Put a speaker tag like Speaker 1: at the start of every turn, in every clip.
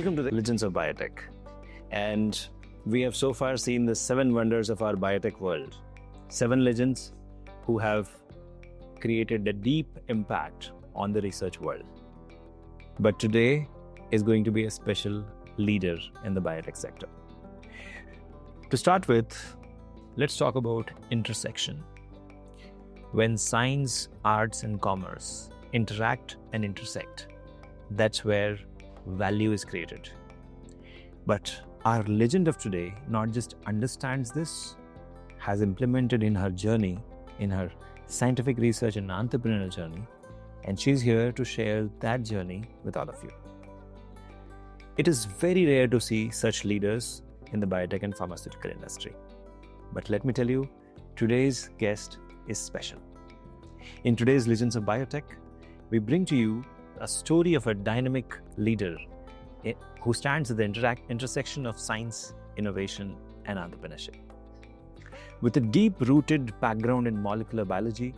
Speaker 1: Welcome to the Legends of Biotech. And we have so far seen the 7 wonders of our biotech world. 7 legends who have created a deep impact on the research world. But today is going to be a special leader in the biotech sector. To start with, let's talk about intersection. When science, arts, and commerce interact and intersect, that's where value is created. But our legend of today not just understands this, has implemented in her journey, in her scientific research and entrepreneurial journey, and she's here to share that journey with all of you. It is very rare to see such leaders in the biotech and pharmaceutical industry. But let me tell you, today's guest is special. In today's Legends of Biotech, we bring to you a story of a dynamic leader who stands at the intersection of science, innovation, and entrepreneurship. With a deep-rooted background in molecular biology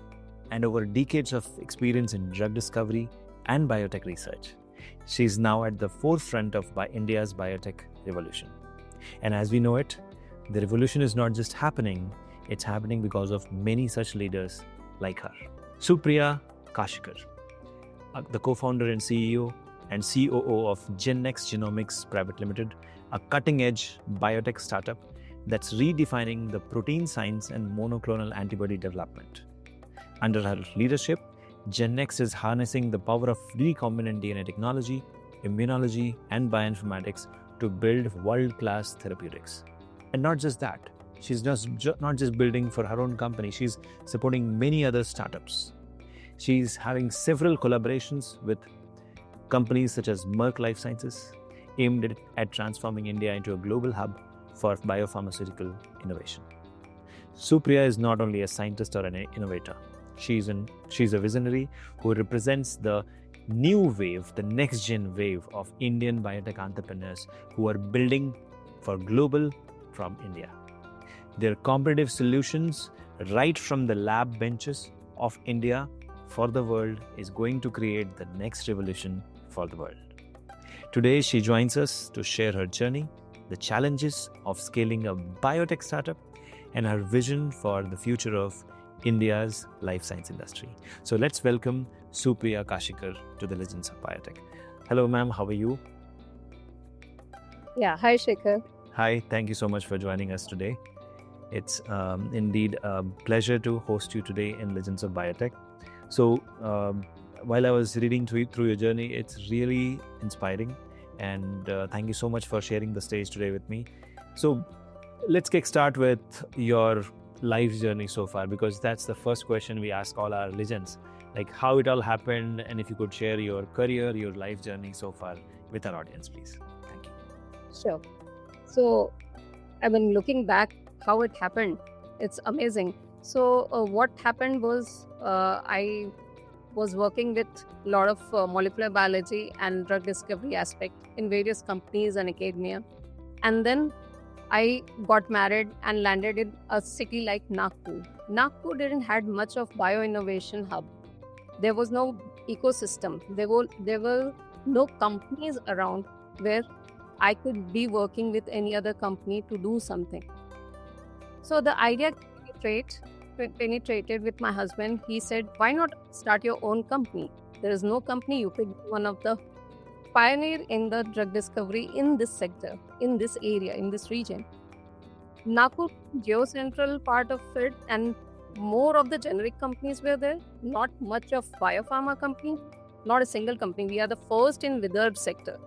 Speaker 1: and over decades of experience in drug discovery and biotech research, she is now at the forefront of India's biotech revolution. And as we know it, the revolution is not just happening, it's happening because of many such leaders like her. Supriya Kashikar, the co-founder and CEO and COO of GenNext Genomics Private Limited, a cutting-edge biotech startup that's redefining the protein science and monoclonal antibody development. Under her leadership, GenNext is harnessing the power of recombinant DNA technology, immunology, and bioinformatics to build world-class therapeutics. And not just that, she's not just building for her own company, she's supporting many other startups. She's having several collaborations with companies such as Merck Life Sciences, aimed at transforming India into a global hub for biopharmaceutical innovation. Supriya is not only a scientist or an innovator, she's a visionary who represents the new wave, the next-gen wave of Indian biotech entrepreneurs who are building for global from India. Their competitive solutions right from the lab benches of India for the world is going to create the next revolution for the world. Today, she joins us to share her journey, the challenges of scaling a biotech startup, and her vision for the future of India's life science industry. So let's welcome Supriya Kashikar to the Legends of Biotech. Hello, ma'am. How are you?
Speaker 2: Yeah, hi Shekhar.
Speaker 1: Hi, thank you so much for joining us today. It's indeed a pleasure to host you today in Legends of Biotech. So while I was reading through your journey, it's really inspiring, and thank you so much for sharing the stage today with me. So let's kickstart with your life journey so far, because that's the first question we ask all our legends, like how it all happened, and if you could share your career, your life journey so far with our audience, please. Thank you.
Speaker 2: Sure. So, looking back how it happened, it's amazing. So, what happened was I was working with a lot of molecular biology and drug discovery aspect in various companies and academia. And then I got married and landed in a city like Nagpur. Nagpur didn't had much of bio-innovation hub. There was no ecosystem. There were no companies around where I could be working with any other company to do something. So the idea penetrated with my husband. He said, why not start your own company? There is no company. You could be one of the pioneer in the drug discovery in this sector, in this area, in this region. Nagpur, geocentral part of it, and more of the generic companies were there. Not much of biopharma company, not a single company. We are the first in Vidarbh sector.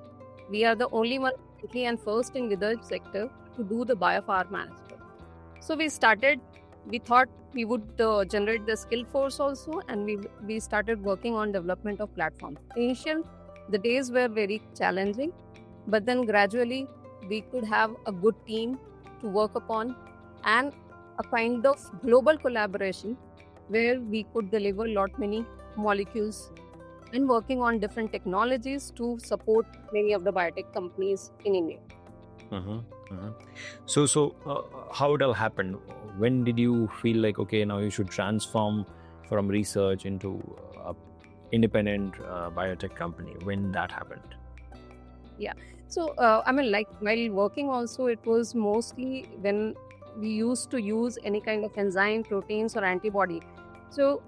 Speaker 2: We are the only one and first in Vidarbh sector to do the biopharma management. So we thought we would generate the skill force also, and we started working on development of platform. The days were very challenging, but then gradually we could have a good team to work upon and a kind of global collaboration where we could deliver many molecules and working on different technologies to support many of the biotech companies in India.
Speaker 1: So how it all happened? When did you feel like, okay, now you should transform from research into an independent biotech company? When that happened?
Speaker 2: Yeah. So, I mean, like while working also, it was mostly when we used to use any kind of enzyme, proteins, or antibody. So,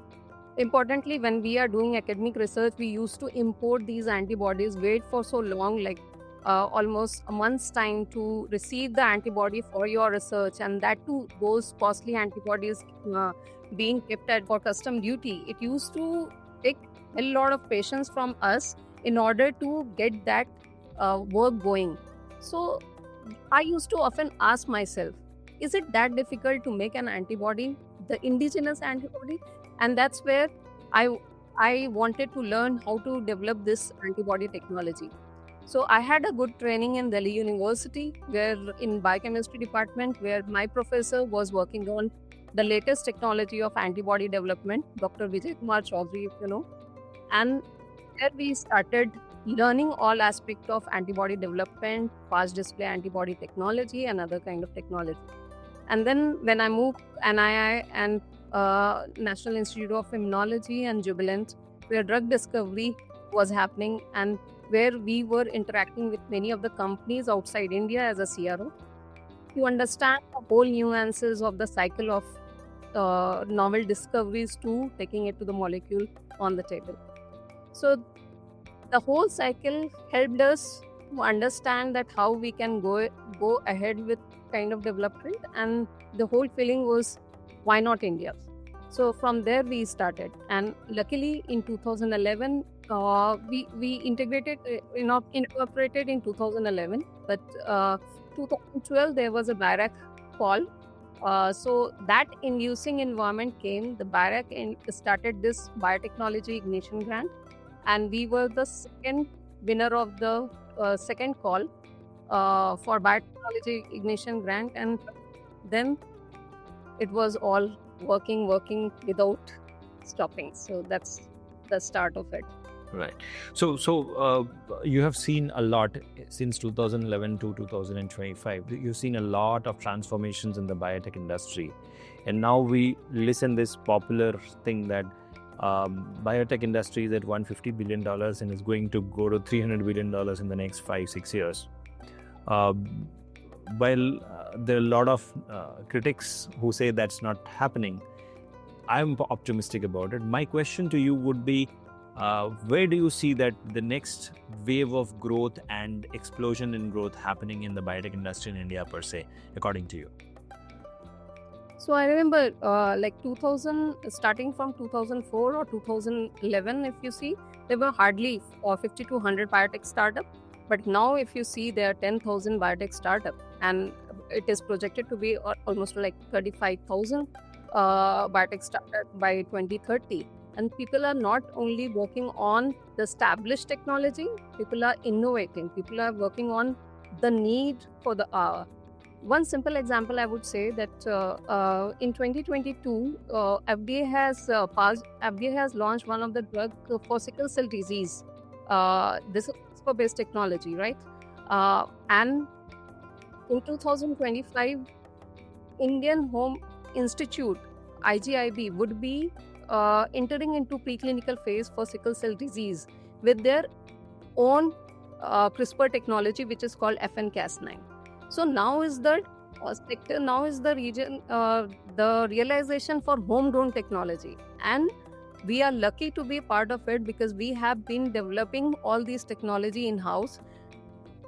Speaker 2: importantly, when we are doing academic research, we used to import these antibodies, wait for so long, like almost a month's time to receive the antibody for your research, and that too, those costly antibodies being kept at for custom duty. It used to take a lot of patience from us in order to get that work going. So I used to often ask myself, is it that difficult to make an antibody, the indigenous antibody? And that's where I I wanted to learn how to develop this antibody technology. So I had a good training in Delhi University, where in biochemistry department, where my professor was working on the latest technology of antibody development, Dr. Vijay Kumar Chaudhary, if you know. And there we started learning all aspects of antibody development, fast display antibody technology, and other kind of technology. And then when I moved to NII and National Institute of Immunology and Jubilant, where drug discovery was happening and where we were interacting with many of the companies outside India as a CRO to understand the whole nuances of the cycle of novel discoveries to taking it to the molecule on the table. So the whole cycle helped us to understand that how we can go ahead with kind of development, and the whole feeling was, why not India? So from there we started, and luckily in 2011 we integrated, incorporated in 2011, but 2012 there was a BIRAC call. So that inducing environment came, the BIRAC started this biotechnology ignition grant, and we were the second winner of the second call for biotechnology ignition grant, and then it was all working without stopping. So that's the start of it.
Speaker 1: Right. So you have seen a lot since 2011 to 2025. You've seen a lot of transformations in the biotech industry, and now we listen this popular thing that biotech industry is at $150 billion and is going to go to $300 billion in the next 5-6 years. While there are a lot of critics who say that's not happening, I'm optimistic about it. My question to you would be, where do you see that the next wave of growth and explosion in growth happening in the biotech industry in India per se, according to you?
Speaker 2: So I remember like 2000, starting from 2004 or 2011, if you see, there were hardly 50 to 100 biotech startups. But now if you see, there are 10,000 biotech startups, and it is projected to be almost like 35,000 biotech startups by 2030. And people are not only working on the established technology, people are innovating, people are working on the need for the hour. One simple example I would say that in 2022, FDA has launched one of the drug for sickle cell disease. This is CRISPR-based technology, right? And in 2025, Indian Home Institute (IGIB) would be entering into preclinical phase for sickle cell disease with their own CRISPR technology, which is called FNCas9. So now is the sector, now is the region, the realization for homegrown technology, and we are lucky to be part of it because we have been developing all these technology in-house.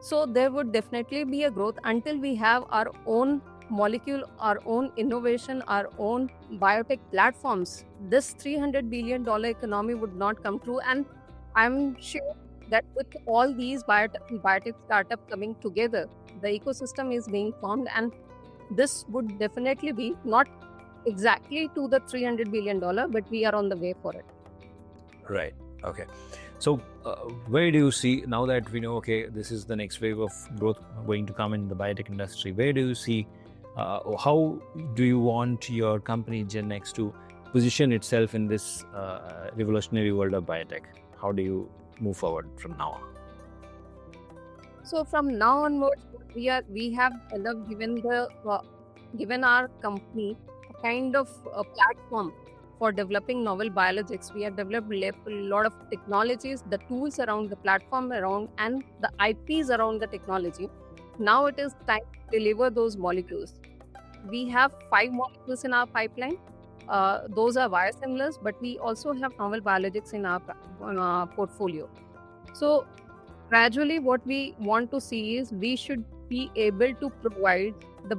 Speaker 2: So there would definitely be a growth until we have our own molecule, our own innovation, our own biotech platforms. This $300 billion economy would not come true, and I'm sure that with all these biotech startups coming together, the ecosystem is being formed, and this would definitely be not exactly to the $300 billion, but we are on the way for it.
Speaker 1: Right. Okay. So where do you see, now that we know, okay, this is the next wave of growth going to come in the biotech industry, where do you see, how do you want your company GenX to position itself in this revolutionary world of biotech? How do you move forward from now on?
Speaker 2: So from now onwards, we have given our company a kind of a platform for developing novel biologics. We have developed a lot of technologies, the tools around the platform around, and the IPs around the technology. Now it is time to deliver those molecules. We have 5 molecules in our pipeline. Those are biosimilars, but we also have novel biologics in our portfolio. So gradually what we want to see is we should be able to provide the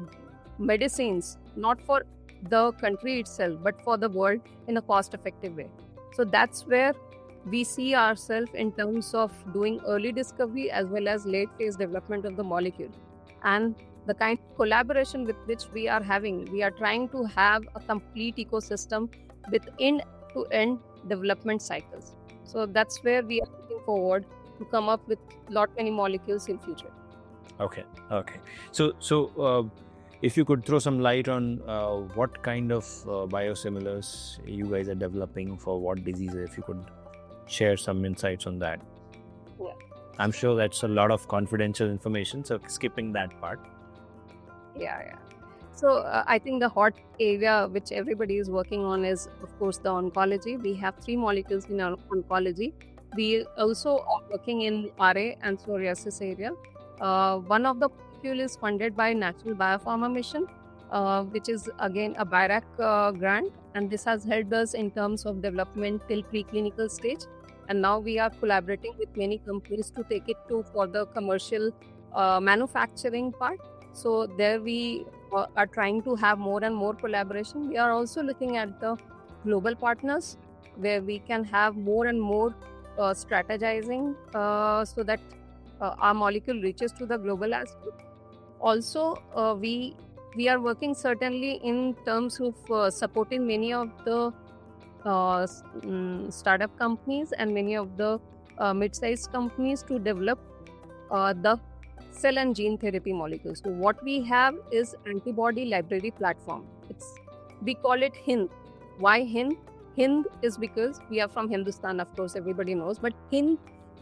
Speaker 2: medicines not for the country itself but for the world in a cost effective way. So that's where we see ourselves in terms of doing early discovery as well as late phase development of the molecule. And the kind of collaboration with which we are having, we are trying to have a complete ecosystem with end-to-end development cycles. So that's where we are looking forward to come up with many molecules in future.
Speaker 1: Okay. So if you could throw some light on what kind of biosimilars you guys are developing for what diseases, if you could share some insights on that.
Speaker 2: Yeah.
Speaker 1: I'm sure that's a lot of confidential information, so skipping that part.
Speaker 2: Yeah. So I think the hot area which everybody is working on is, of course, the oncology. We have 3 molecules in our oncology. We also are working in RA and psoriasis area. One of the molecule is funded by National Biopharma Mission, which is again a BIRAC grant, and this has helped us in terms of development till preclinical stage. And now we are collaborating with many companies to take it for the commercial manufacturing part. So there we are trying to have more and more collaboration. We are also looking at the global partners where we can have more and more strategizing so that our molecule reaches to the global aspect. Also, we are working certainly in terms of supporting many of the startup companies and many of the mid-sized companies to develop the cell and gene therapy molecules. So what we have is antibody library platform. We call it HIND. Why HIND? HIND is because we are from Hindustan, of course, everybody knows, but HIND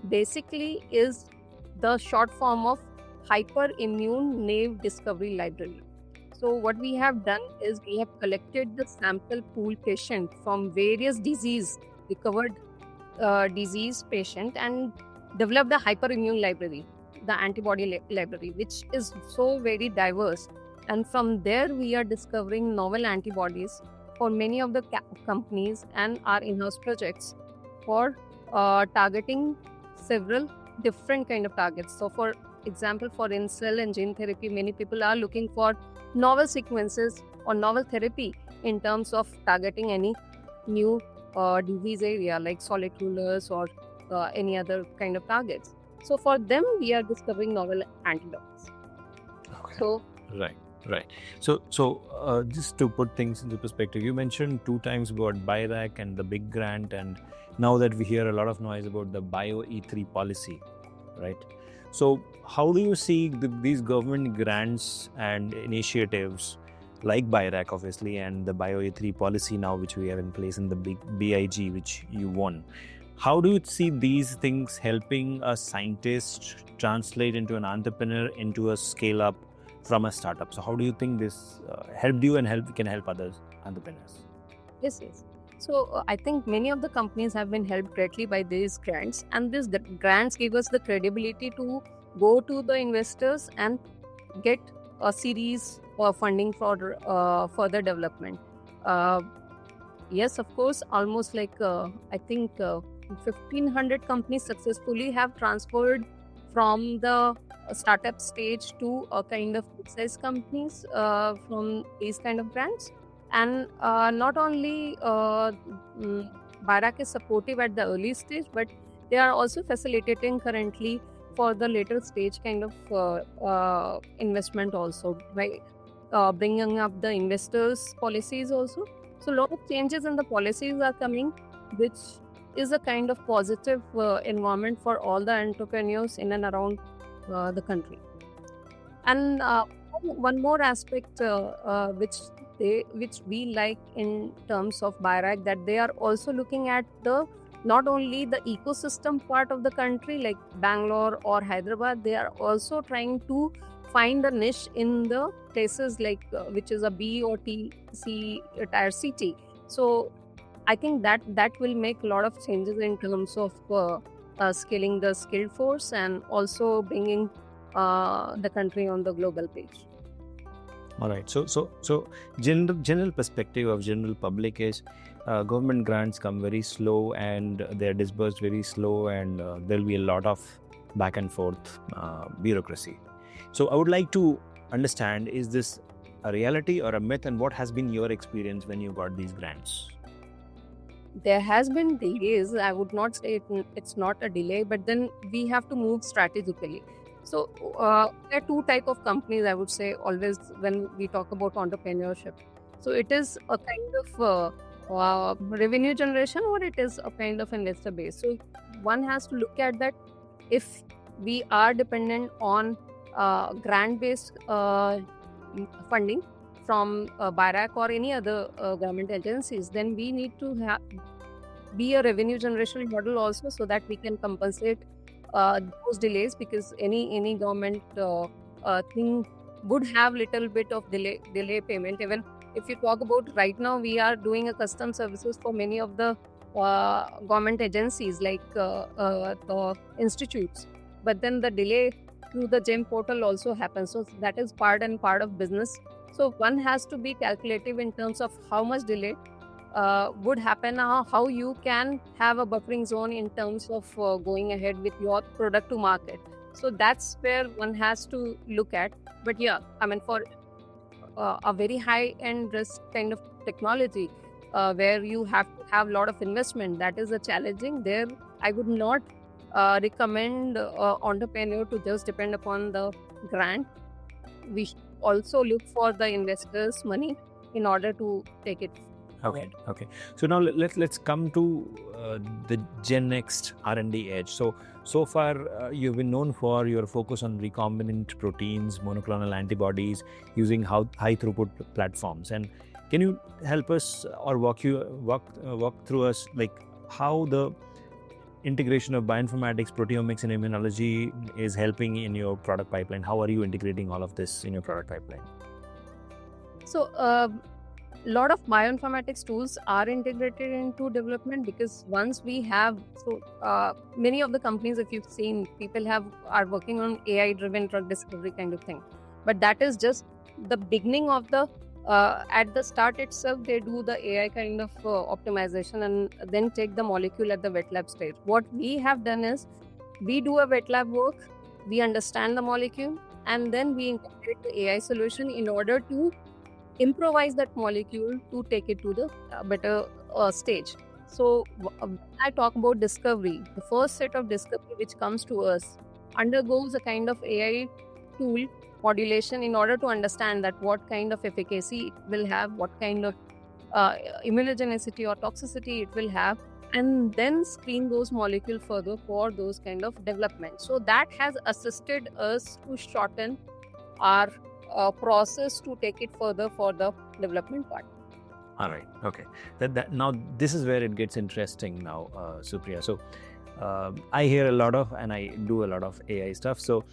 Speaker 2: basically is the short form of Hyperimmune Naive Discovery Library. So what we have done is we have collected the sample pool patient from various recovered disease patient, and developed the hyperimmune library, the antibody library, which is so very diverse. And from there, we are discovering novel antibodies for many of the companies and our in-house projects for targeting several different kind of targets. So for example, for in cell and gene therapy, many people are looking for novel sequences or novel therapy in terms of targeting any new disease area like solid tumors or any other kind of targets. So for them, we are discovering novel antidotes.
Speaker 1: Okay.
Speaker 2: So
Speaker 1: right. So just to put things into perspective, you mentioned 2 times about BIRAC and the big grant, and now that we hear a lot of noise about the BioE3 policy, right? So how do you see these government grants and initiatives like BIRAC, obviously, and the BioE3 policy now, which we have in place, in the big BIG, which you won? How do you see these things helping a scientist translate into an entrepreneur, into a scale-up from a startup? So how do you think this helped you and can help others entrepreneurs?
Speaker 2: Yes. So I think many of the companies have been helped greatly by these grants, and these grants give us the credibility to go to the investors and get a series of funding for further development. Yes, of course, almost like I think 1,500 companies successfully have transferred from the startup stage to a kind of mid-size companies from these kind of grants. And not only BIRAC is supportive at the early stage, but they are also facilitating currently for the later stage kind of investment also, right? Bringing up the investors' policies also. So a lot of changes in the policies are coming, which is a kind of positive environment for all the entrepreneurs in and around the country. And one more aspect which we like in terms of BIRAC, that they are also looking at not only the ecosystem part of the country like Bangalore or Hyderabad, they are also trying to find a niche in the places like which is a B or C tier city. So I think that will make a lot of changes in terms of scaling the skilled force and also bringing the country on the global page.
Speaker 1: All right. So general perspective of general public is government grants come very slow and they're disbursed very slow, and there'll be a lot of back and forth bureaucracy. So I would like to understand, is this a reality or a myth, and what has been your experience when you got these grants?
Speaker 2: There has been delays. I would not say it's not a delay, but then we have to move strategically. So there are two type of companies, I would say, always when we talk about entrepreneurship. So it is a kind of revenue generation, or it is a kind of investor base. So one has to look at that. If we are dependent on grant-based funding from BIRAC or any other government agencies, then we need to be a revenue generation model also, so that we can compensate those delays, because any government thing would have little bit of delay payment. Even if you talk about right now, we are doing a custom services for many of the government agencies like the institutes, but then the delay through the GEM portal also happens. So that is part and part of business. So one has to be calculative in terms of how much delay would happen, how you can have a buffering zone in terms of going ahead with your product to market. So that's where one has to look at. But yeah, I mean, for a very high end risk kind of technology where you have to have a lot of investment, that is a challenging. There I would not recommend entrepreneur to just depend upon the grant. We should also look for the investors' money in order to take it.
Speaker 1: Okay. So now let's come to the GenNext R&D edge. So far you've been known for your focus on recombinant proteins, monoclonal antibodies, using high throughput platforms. And can you help us or walk through us like how the integration of bioinformatics, proteomics, and immunology is helping in your product pipeline? How are you integrating all of this in your product pipeline?
Speaker 2: So a lot of bioinformatics tools are integrated into development, because once we have, many of the companies, if you've seen, people are working on AI driven drug discovery kind of thing, but that is just the beginning of the at the start itself. They do the AI kind of optimization and then take the molecule at the wet lab stage. What we have done is we do a wet lab work, we understand the molecule, and then we integrate the AI solution in order to improvise that molecule to take it to the better stage. So when I talk about discovery, the first set of discovery which comes to us undergoes a kind of AI tool modulation in order to understand that what kind of efficacy it will have, what kind of immunogenicity or toxicity it will have, and then screen those molecules further for those kind of development. So that has assisted us to shorten our process to take it further for the development part.
Speaker 1: All right. Okay. That now this is where it gets interesting now, Supriya. So I hear a lot of, and I do a lot of AI stuff. So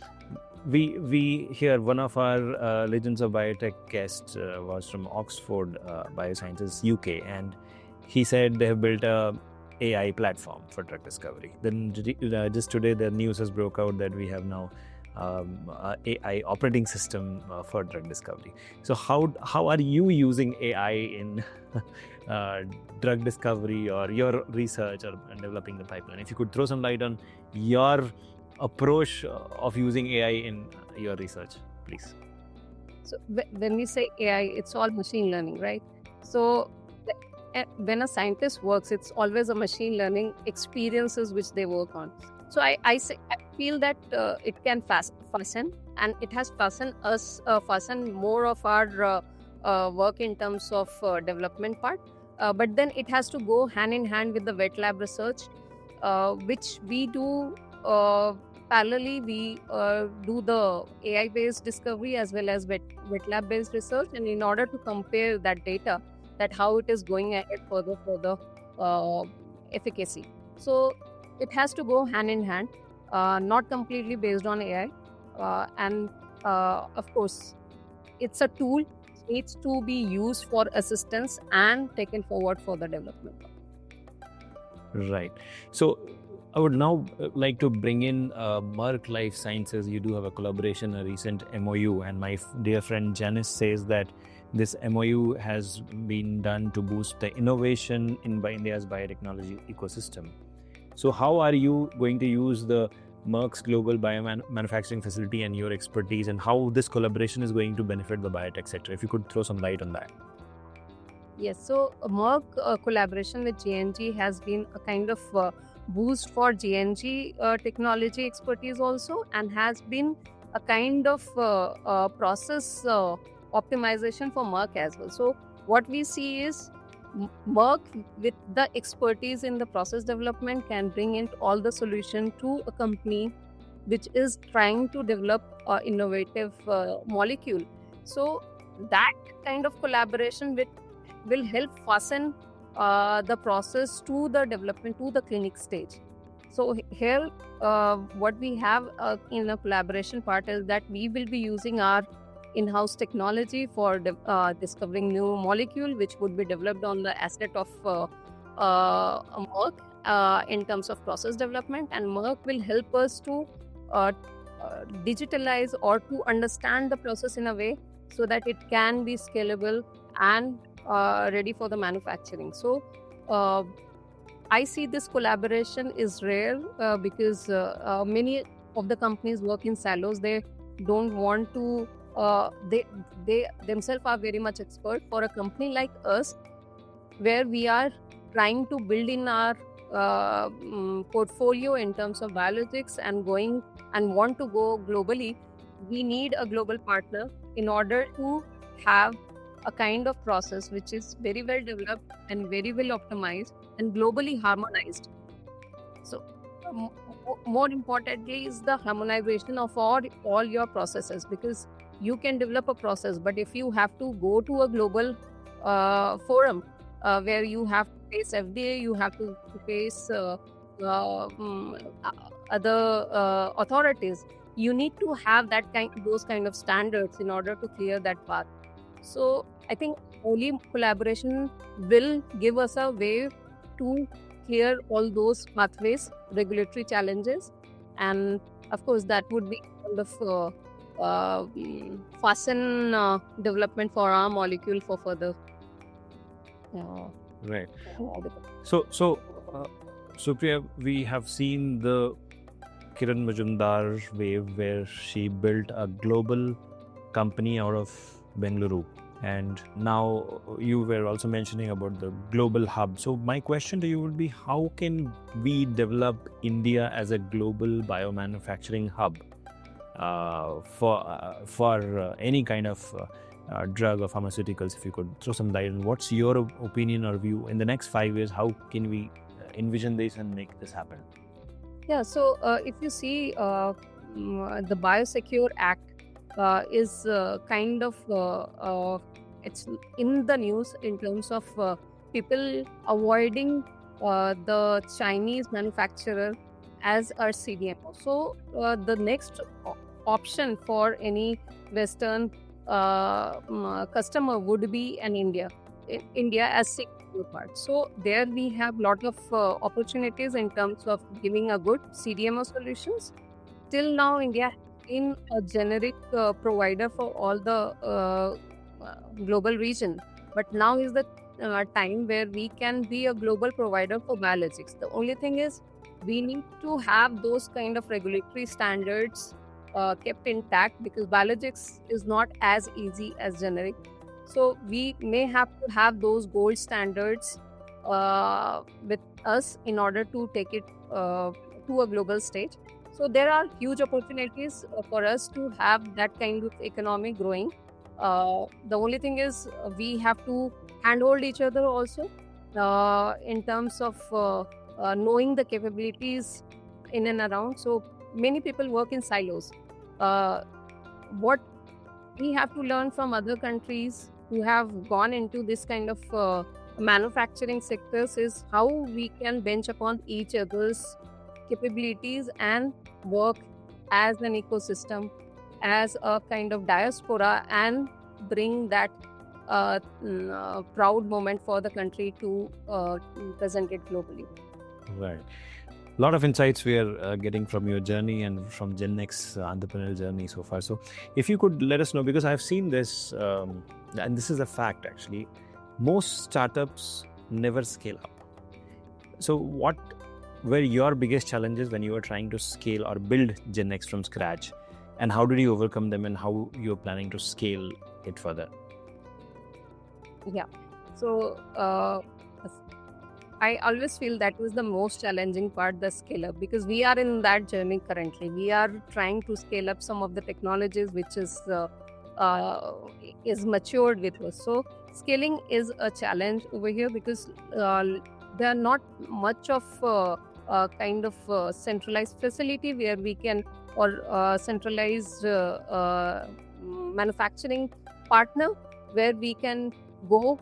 Speaker 1: we hear one of our Legends of Biotech guests was from Oxford Biosciences UK, and he said they have built a AI platform for drug discovery. Then just today the news has broke out that we have now AI operating system for drug discovery. So how are you using AI in drug discovery or your research or developing the pipeline? If you could throw some light on your approach of using AI in your research, please.
Speaker 2: So when we say AI, it's all machine learning, right? So when a scientist works, it's always a machine learning experiences which they work on. So I feel that it can fasten, and it has fastened more of our work in terms of development part. But then it has to go hand in hand with the wet lab research, which we do parallelly. We do the AI based discovery as well as wet lab based research, and in order to compare that data, that how it is going ahead further for the efficacy. So it has to go hand in hand, not completely based on AI. And of course, it's a tool, needs to be used for assistance and taken forward for the development.
Speaker 1: Right. So I would now like to bring in Merck Life Sciences. You do have a collaboration, a recent MOU, and my dear friend Janice says that this MOU has been done to boost the innovation in India's biotechnology ecosystem. So how are you going to use the Merck's global manufacturing facility and your expertise, and how this collaboration is going to benefit the biotech sector? If you could throw some light on that.
Speaker 2: Yes, so Merck collaboration with JNG has been a kind of boost for JNG technology expertise also, and has been a kind of process optimization for Merck as well. So what we see is Merck with the expertise in the process development can bring in all the solution to a company which is trying to develop innovative molecule. So that kind of collaboration will help fasten the process to the development to the clinic stage. So here what we have in a collaboration part is that we will be using our in-house technology for discovering new molecule which would be developed on the asset of Merck in terms of process development, and Merck will help us to digitalize or to understand the process in a way so that it can be scalable and ready for the manufacturing. So I see this collaboration is rare because many of the companies work in silos. They don't want to they themselves are very much expert. For a company like us, where we are trying to build in our portfolio in terms of biologics and going and want to go globally, we need a global partner in order to have a kind of process which is very well developed and very well optimized and globally harmonized. So more importantly is the harmonization of all your processes, because you can develop a process, but if you have to go to a global forum where you have to face FDA, you have to face other authorities, you need to have those kind of standards in order to clear that path. So I think only collaboration will give us a way to clear all those pathways, regulatory challenges, and of course that would be kind of fasten development for our molecule for further.
Speaker 1: Right. So Supriya, we have seen the Kiran Majumdar wave where she built a global company out of Bengaluru. And now you were also mentioning about the global hub. So my question to you would be, how can we develop India as a global biomanufacturing hub for any kind of drug or pharmaceuticals? If you could throw some light on what's your opinion or view in the next 5 years, how can we envision this and make this happen?
Speaker 2: Yeah, so if you see the Biosecure Act is kind of it's in the news in terms of people avoiding the Chinese manufacturer as our CDMO. So the next option for any Western customer would be an India as CDMO part. So there we have lot of opportunities in terms of giving a good CDMO solutions. Till now, India in a generic provider for all the global region, but now is the time where we can be a global provider for biologics. The only thing is we need to have those kind of regulatory standards kept intact, because biologics is not as easy as generic. So we may have to have those gold standards with us in order to take it to a global stage. So there are huge opportunities for us to have that kind of economy growing. The only thing is we have to handhold each other also in terms of knowing the capabilities in and around. So many people work in silos. What we have to learn from other countries who have gone into this kind of manufacturing sectors is how we can bench upon each other's capabilities and work as an ecosystem, as a kind of diaspora, and bring that proud moment for the country to present it globally.
Speaker 1: Right. A lot of insights we are getting from your journey and from GenX entrepreneurial journey so far. So, if you could let us know, because I've seen this, and this is a fact actually, most startups never scale up. So, what were your biggest challenges when you were trying to scale or build GenX from scratch, and how did you overcome them, and how you're planning to scale it further?
Speaker 2: Yeah. So I always feel that was the most challenging part, the scale up, because we are in that journey currently. We are trying to scale up some of the technologies which is matured with us. So scaling is a challenge over here because there are not much of kind of centralized facility where we can, or centralized manufacturing partner where we can go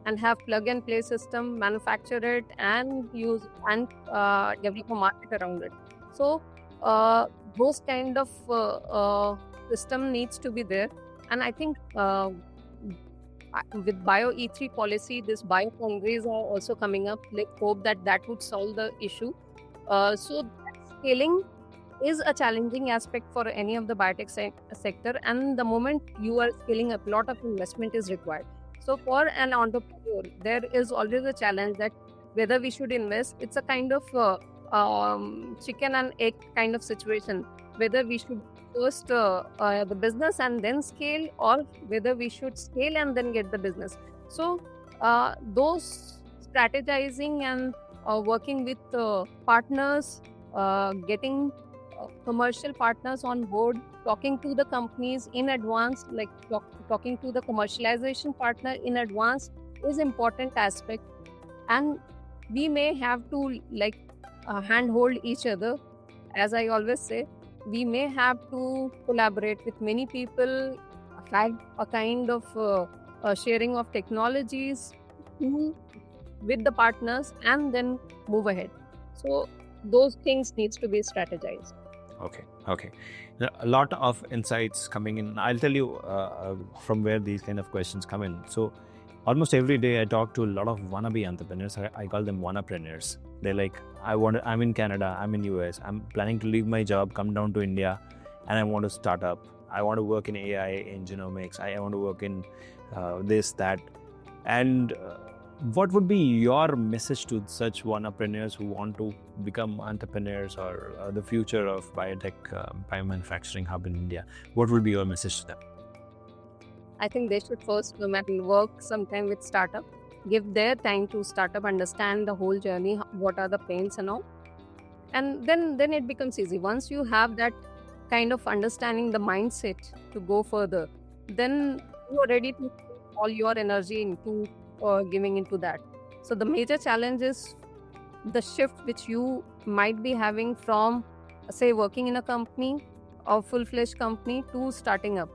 Speaker 2: and have plug and play system, manufacture it and use and develop a market around it. So those kind of system needs to be there. And I think with Bio E3 policy, this bio foundries are also coming up. Let's hope that that would solve the issue. So scaling is a challenging aspect for any of the biotech sector, and the moment you are scaling up, a lot of investment is required. So for an entrepreneur, there is always a challenge that whether we should invest. It's a kind of chicken and egg kind of situation. Whether we should first the business and then scale, or whether we should scale and then get the business. So those strategizing and working with partners, getting commercial partners on board, talking to the companies in advance, like talking to the commercialization partner in advance is important aspect. And we may have to handhold each other. As I always say, we may have to collaborate with many people, have a kind of sharing of technologies with the partners, and then move ahead. So those things needs to be strategized.
Speaker 1: Okay. A lot of insights coming in. I'll tell you from where these kind of questions come in. So almost every day I talk to a lot of wannabe entrepreneurs. I call them wannapreneurs. They're like, I'm in Canada, I'm in US, I'm planning to leave my job, come down to India, and I want to start up. I want to work in AI, in genomics. I want to work in this, that. And what would be your message to such wannapreneurs who want to become entrepreneurs, or the future of biotech biomanufacturing hub in India? What would be your message to them?
Speaker 2: I think they should first work sometime with startup, give their time to startup, understand the whole journey, what are the pains and all, and then it becomes easy. Once you have that kind of understanding, the mindset to go further, then you are ready to put all your energy into giving into that. So the major challenge is the shift which you might be having from, say, working in a company or full-fledged company to starting up.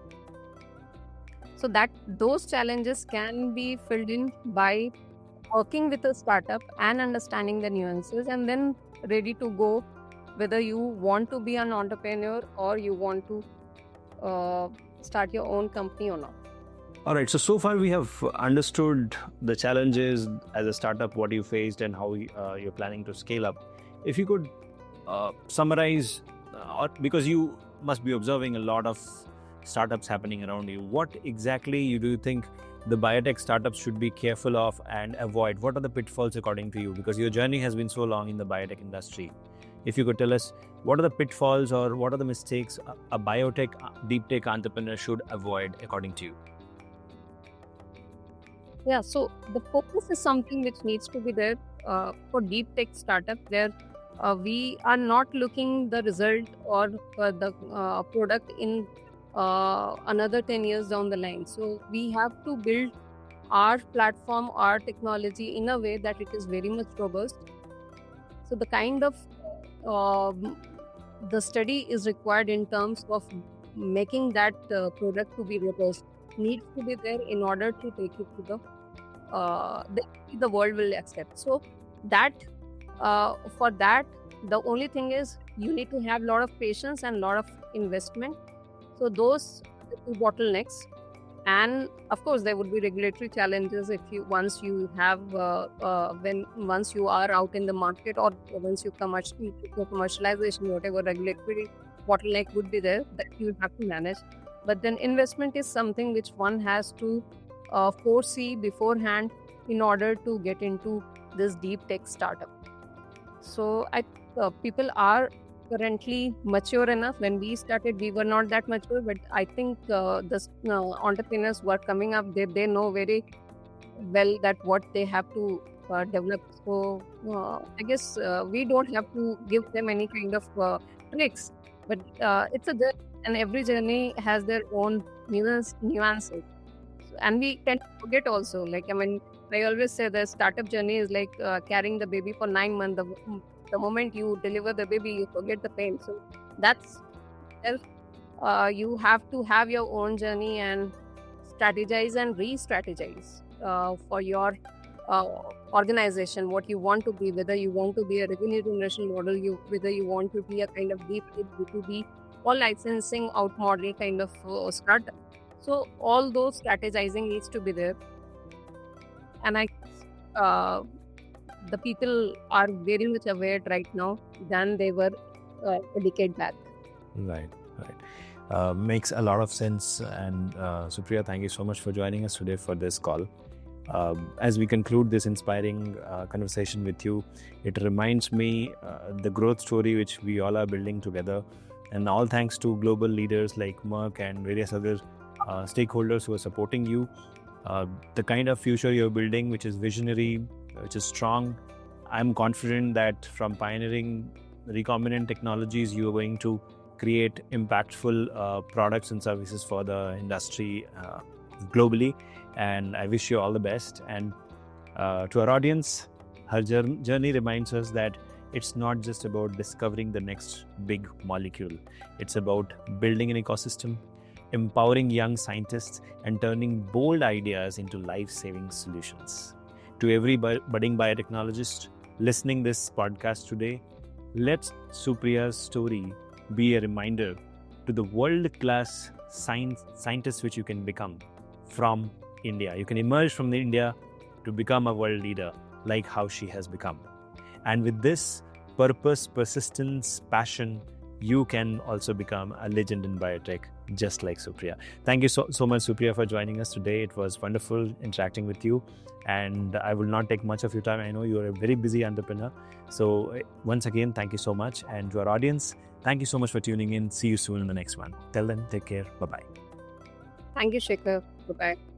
Speaker 2: So that those challenges can be filled in by working with a startup and understanding the nuances, and then ready to go, whether you want to be an entrepreneur or you want to start your own company or not.
Speaker 1: All right. So far we have understood the challenges as a startup, what you faced, and how you're planning to scale up. If you could summarize, because you must be observing a lot of startups happening around you, what exactly do you think the biotech startups should be careful of and avoid? What are the pitfalls according to you? Because your journey has been so long in the biotech industry. If you could tell us, what are the pitfalls or what are the mistakes a biotech, deep tech entrepreneur should avoid according to you?
Speaker 2: Yeah, so the focus is something which needs to be there for deep tech startup, where we are not looking the result or the product in another 10 years down the line. So we have to build our platform, our technology in a way that it is very much robust. So the kind of the study is required in terms of making that product to be robust, needs to be there in order to take it to the world will accept. So that for that, the only thing is you need to have a lot of patience and a lot of investment. So those are the two bottlenecks. And of course, there would be regulatory challenges if you once you have once you are out in the market, or once you commercialization, whatever regulatory bottleneck would be there that you have to manage. But then investment is something which one has to foresee beforehand in order to get into this deep tech startup. So people are currently mature enough. When we started, we were not that mature, but I think the entrepreneurs who are coming up, they know very well that what they have to develop. So I guess we don't have to give them any kind of tricks, but it's a journey, and every journey has their own nuances. And we tend to forget also. Like, I mean, I always say the startup journey is like carrying the baby for 9 months. The moment you deliver the baby, you forget the pain. So that's you have to have your own journey and strategize and re-strategize for your organization, what you want to be, whether you want to be a revenue generation model, whether you want to be a kind of deep B2B or licensing out model kind of startup. So all those strategizing needs to be there. And the people are very much aware right now than they were a decade back.
Speaker 1: Right. Makes a lot of sense. And Supriya, thank you so much for joining us today for this call. As we conclude this inspiring conversation with you, it reminds me the growth story which we all are building together, and all thanks to global leaders like Merck and various other stakeholders who are supporting you. The kind of future you're building, which is visionary, which is strong. I'm confident that from pioneering recombinant technologies, you are going to create impactful products and services for the industry globally. And I wish you all the best. And to our audience, her journey reminds us that it's not just about discovering the next big molecule. It's about building an ecosystem, empowering young scientists, and turning bold ideas into life-saving solutions. To every budding biotechnologist listening this podcast today, let Supriya's story be a reminder to the world-class scientists which you can become from India. You can emerge from India to become a world leader, like how she has become. And with this purpose, persistence, passion, you can also become a legend in biotech, just like Supriya. Thank you so much, Supriya, for joining us today. It was wonderful interacting with you. And I will not take much of your time. I know you are a very busy entrepreneur. So once again, thank you so much. And to our audience, thank you so much for tuning in. See you soon in the next one. Till then, take care. Bye-bye.
Speaker 2: Thank you, Shekhar. Bye-bye.